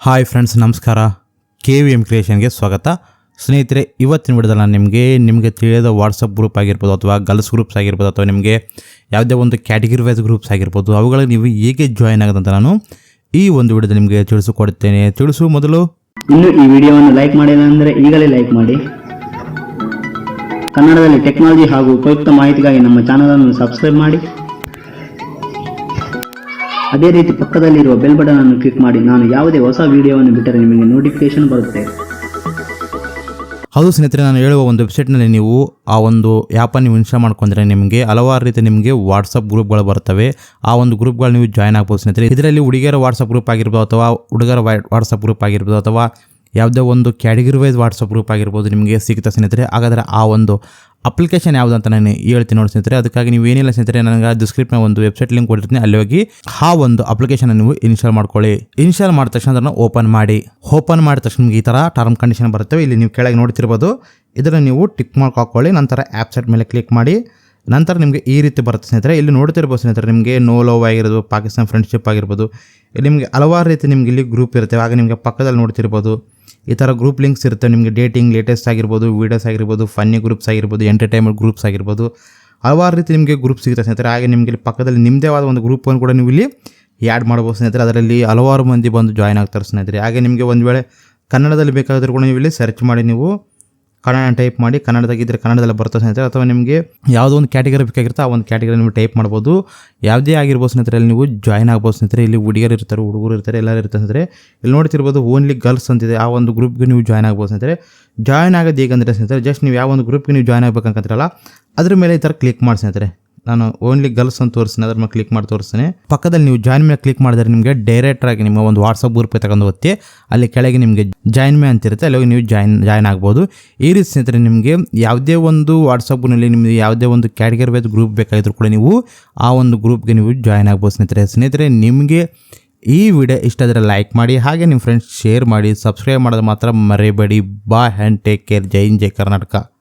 Hi friends, ನಮಸ್ಕಾರ. KVM ಕ್ರಿಯೇಷನ್ಗೆ ಸ್ವಾಗತ. ಸ್ನೇಹಿತರೆ, ಇವತ್ತಿನ ವಿಡಿಯೋದಲ್ಲಿ ನಾನು ನಿಮಗೆ ತಿಳಿದ ವಾಟ್ಸಪ್ ಗ್ರೂಪ್ ಆಗಿರ್ಬೋದು ಅಥವಾ ಗರ್ಲ್ಸ್ ಗ್ರೂಪ್ಸ್ ಆಗಿರ್ಬೋದು ಅಥವಾ ನಿಮಗೆ ಯಾವುದೇ ಒಂದು ಕ್ಯಾಟಗರಿ ವೈಸ್ ಗ್ರೂಪ್ಸ್ ಆಗಿರ್ಬೋದು, ಅವುಗಳಿಗೆ ನೀವು ಹೇಗೆ ಜಾಯ್ನ್ ಆಗೋದಂತ ನಾನು ಈ ಒಂದು ವಿಡಿಯೋದಲ್ಲಿ ನಿಮಗೆ ತಿಳಿಸಿಕೊಡ್ತೇನೆ. ಮೊದಲು ಇನ್ನು ಈ ವಿಡಿಯೋವನ್ನು ಲೈಕ್ ಮಾಡಿಲ್ಲ ಅಂದರೆ ಈಗಲೇ ಲೈಕ್ ಮಾಡಿ. ಕನ್ನಡದಲ್ಲಿ ಟೆಕ್ನಾಲಜಿ ಹಾಗೂ ಉಪಯುಕ್ತ ಮಾಹಿತಿಗಾಗಿ ನಮ್ಮ ಚಾನಲ್ ಅನ್ನು ಸಬ್ಸ್ಕ್ರೈಬ್ ಮಾಡಿ. ಅದೇ ರೀತಿ ಪಕ್ಕದಲ್ಲಿರುವ ಬೆಲ್ ಬಟನ್ ಅನ್ನು ಕ್ಲಿಕ್ ಮಾಡಿ. ನಾನು ಯಾವುದೇ ಹೊಸ ವಿಡಿಯೋವನ್ನು ಬಿಟ್ಟರೆ ನಿಮಗೆ ನೋಟಿಫಿಕೇಶನ್ ಬರುತ್ತೆ. ಹೌದು ಸ್ನೇಹಿತರೆ, ನಾನು ಹೇಳುವ ಒಂದು ವೆಬ್ಸೈಟ್ನಲ್ಲಿ ನೀವು ಆ ಒಂದು ಆ್ಯಪನ್ನು ನೀವು ಇನ್ಸ್ಟಾಲ್ ಮಾಡ್ಕೊಂಡ್ರೆ ನಿಮಗೆ ಹಲವಾರು ರೀತಿ ನಿಮಗೆ ವಾಟ್ಸಪ್ ಗ್ರೂಪ್ಗಳು ಬರ್ತವೆ. ಆ ಒಂದು ಗ್ರೂಪ್ಗಳು ನೀವು ಜಾಯ್ನ್ ಆಗ್ಬೋದು ಸ್ನೇಹಿತರೆ. ಇದರಲ್ಲಿ ಹುಡುಗಿಯರ ವಾಟ್ಸಪ್ ಗ್ರೂಪ್ ಆಗಿರ್ಬೋದು ಅಥವಾ ಹುಡುಗರ ವಾಟ್ಸಪ್ ಗ್ರೂಪ್ ಆಗಿರ್ಬೋದು ಅಥವಾ ಯಾವುದೇ ಒಂದು ಕ್ಯಾಟಗರಿ ವೈಸ್ ವಾಟ್ಸಪ್ ಗ್ರೂಪ್ ಆಗಿರ್ಬೋದು ನಿಮಗೆ ಸಿಗುತ್ತೆ ಸ್ನೇಹಿತರೆ. ಹಾಗಾದರೆ ಆ ಒಂದು ಅಪ್ಲಿಕೇಶನ್ ಯಾವುದು ಅಂತ ನಾನು ಹೇಳ್ತೀನಿ ನೋಡಿ ಸ್ನೇಹಿತರೆ. ಅದಕ್ಕಾಗಿ ನೀವು ಏನಿಲ್ಲ ಸ್ನೇಹಿತರೆ, ನನಗೆ ಡಿಸ್ಕ್ರಿಪ್ಷನ್ ಒಂದು ವೆಬ್ಸೈಟ್ ಲಿಂಕ್ ಕೊಟ್ಟಿರ್ತೀನಿ, ಅಲ್ಲಿ ಹೋಗಿ ಆ ಒಂದು ಅಪ್ಲಿಕೇಶನ್ ನೀವು ಇನ್ಸ್ಟಾಲ್ ಮಾಡ್ಕೊಳ್ಳಿ. ಇನ್ಸ್ಟಾಲ್ ಮಾಡಿದ ತಕ್ಷಣ ಅದನ್ನು ಓಪನ್ ಮಾಡಿದ ತಕ್ಷಣ ನಿಮಗೆ ಈ ಥರ ಟರ್ಮ್ ಕಂಡೀಷನ್ ಬರ್ತವೆ. ಇಲ್ಲಿ ನೀವು ಕೆಳಗೆ ನೋಡ್ತಿರ್ಬೋದು, ಇದನ್ನು ನೀವು ಟಿಕ್ ಮಾರ್ಕ್ ಹಾಕ್ಕೊಳ್ಳಿ. ನಂತರ ಆ್ಯಪ್ಸೆಟ್ ಮೇಲೆ ಕ್ಲಿಕ್ ಮಾಡಿ. ನಂತರ ನಿಮಗೆ ಈ ರೀತಿ ಬರುತ್ತೆ ಸ್ನೇಹಿತರೆ. ಇಲ್ಲಿ ನೋಡ್ತಿರ್ಬೋದು ಸ್ನೇಹಿತರೆ, ನಿಮಗೆ ನೋ ಲವ್ ಆಗಿರ್ಬೋದು, ಪಾಕಿಸ್ತಾನ್ ಫ್ರೆಂಡ್ಶಿಪ್ ಆಗಿರ್ಬೋದು, ಇಲ್ಲಿ ನಿಮಗೆ ಹಲವಾರು ರೀತಿ ನಿಮಗೆ ಇಲ್ಲಿ ಗ್ರೂಪ್ ಇರುತ್ತೆ. ಆಗ ನಿಮಗೆ ಪಕ್ಕದಲ್ಲಿ ನೋಡ್ತಿರ್ಬೋದು ಈ ಥರ ಗ್ರೂಪ್ ಲಿಂಕ್ಸ್ ಇರುತ್ತೆ. ನಿಮಗೆ ಡೇಟಿಂಗ್, ಲೇಟೆಸ್ಟ್ ಆಗಿರ್ಬೋದು, ವೀಡಿಯೋಸ್ ಆಗಿರ್ಬೋದು, ಫನ್ನಿ ಗ್ರೂಪ್ಸ್ ಆಗಿರ್ಬೋದು, ಎಂಟರ್ಟೈನ್ಮೆಂಟ್ ಗ್ರೂಪ್ಸ್ ಆಗಿರ್ಬೋದು, ಹಲವಾರು ರೀತಿ ನಿಮಗೆ ಗ್ರೂಪ್ ಸಿಗುತ್ತೆ ಸ್ನೇಹಿತರೆ. ಹಾಗೆ ನಿಮಗೆ ಇಲ್ಲಿ ಪಕ್ಕದಲ್ಲಿ ನಿಮ್ಮದೇ ಆದ ಒಂದು ಗ್ರೂಪನ್ನು ಕೂಡ ನೀವು ಇಲ್ಲಿ ಆ್ಯಡ್ ಮಾಡ್ಬೋದು ಸ್ನೇಹಿತರೆ. ಅದರಲ್ಲಿ ಹಲವಾರು ಮಂದಿ ಬಂದು ಜಾಯ್ನ್ ಆಗ್ತಾರೆ ಸ್ನೇಹಿತರೆ. ಹಾಗೆ ನಿಮಗೆ ಒಂದು ವೇಳೆ ಕನ್ನಡದಲ್ಲಿ ಬೇಕಾದರೂ ಕೂಡ ನೀವು ಇಲ್ಲಿ ಸರ್ಚ್ ಮಾಡಿ, ನೀವು ಕನ್ನಡ ಟೈಪ್ ಮಾಡಿ, ಕನ್ನಡದಾಗಿದ್ದರೆ ಕನ್ನಡದಲ್ಲಿ ಬರ್ತದೆ ಸ್ನೇಹಿತರೆ. ಅಥವಾ ನಿಮಗೆ ಯಾವುದೋ ಒಂದು ಕ್ಯಾಟಗರಿ ಬೇಕಾಗಿರುತ್ತೆ, ಆ ಒಂದು ಕ್ಯಾಟಗರಿ ನೀವು ಟೈಪ್ ಮಾಡ್ಬೋದು. ಯಾವುದೇ ಆಗಿರ್ಬೋದು ಸ್ನೇಹಿತರೆ, ಅಲ್ಲಿ ನೀವು ಜಾಯ್ನ್ ಆಗ್ಬೋದು ಸ್ನೇಹಿತರೆ. ಇಲ್ಲಿ ಹುಡುಗಿಯರು ಇರ್ತಾರೆ, ಹುಡುಗರು ಇರ್ತಾರೆ, ಎಲ್ಲರೂ ಇರ್ತಾರೆ ಸ್ನೇಹಿತರೆ. ಇಲ್ಲಿ ನೋಡ್ತಿರ್ಬೋದು ಓನ್ಲಿ ಗರ್ಲ್ಸ್ ಅಂತಿದೆ. ಆ ಒಂದು ಗ್ರೂಪ್ಗೆ ನೀವು ಜಾಯ್ನ್ ಆಗ್ಬೋದು ಸ್ನೇಹಿತರೆ. ಜಾಯ್ನ್ ಆಗೋದು ಹೇಗಂದರೆ ಸ್ನೇಹಿತರೆ, ಜಸ್ಟ್ ನೀವು ಯಾವ ಒಂದು ಗ್ರೂಪ್ಗೆ ನೀವು ಜಾಯ್ನ್ ಆಗ್ಬೇಕಂತಿರಲ್ಲ, ಅದ್ರ ಮೇಲೆ ಈ ಥರ ಕ್ಲಿಕ್ ಮಾಡಿ ಸ್ನೇಹಿತರೆ. ನಾನು ಓನ್ಲಿ ಗರ್ಲ್ಸ್ ಅಂತ ತೋರಿಸ್ತೀನಿ, ಅದ್ರ ಮೇಲೆ ಕ್ಲಿಕ್ ಮಾಡಿ ತೋರಿಸ್ತೀನಿ. ಪಕ್ಕದಲ್ಲಿ ನೀವು ಜಾಯ್ನ್ ಮೇಲೆ ಕ್ಲಿಕ್ ಮಾಡಿದ್ರೆ ನಿಮಗೆ ಡೈರೆಕ್ಟ್ ಆಗಿ ನಿಮ್ಮ ಒಂದು ವಾಟ್ಸಪ್ ಗ್ರೂಪ್ಗೆ ತಗೊಂಡು ಹೋಗ್ತಿ. ಅಲ್ಲಿ ಕೆಳಗೆ ನಿಮಗೆ ಜಾಯ್ನ್ ಮೇ ಅಂತಿರುತ್ತೆ, ಅಲ್ಲಿ ನೀವು ಜಾಯ್ನ್ ಆಗ್ಬೋದು. ಈ ರೀತಿ ಸ್ನೇಹಿತರೆ, ನಿಮಗೆ ಯಾವುದೇ ಒಂದು ವಾಟ್ಸಪ್ನಲ್ಲಿ ನಿಮಗೆ ಯಾವುದೇ ಒಂದು ಕ್ಯಾಟಗರಿ ವೈಸ್ ಗ್ರೂಪ್ ಬೇಕಾಗಿದ್ರು ಕೂಡ ನೀವು ಆ ಒಂದು ಗ್ರೂಪ್ಗೆ ನೀವು ಜಾಯ್ನ್ ಆಗ್ಬೋದು ಸ್ನೇಹಿತರೆ. ನಿಮಗೆ ಈ ವಿಡಿಯೋ ಇಷ್ಟ ಆದರೆ ಲೈಕ್ ಮಾಡಿ, ಹಾಗೆ ನಿಮ್ಮ ಫ್ರೆಂಡ್ಸ್ ಶೇರ್ ಮಾಡಿ, ಸಬ್ಸ್ಕ್ರೈಬ್ ಮಾಡೋದು ಮಾತ್ರ ಮರಿಬೇಡಿ. Bye and take care. Jai Hind, Jai Karnataka.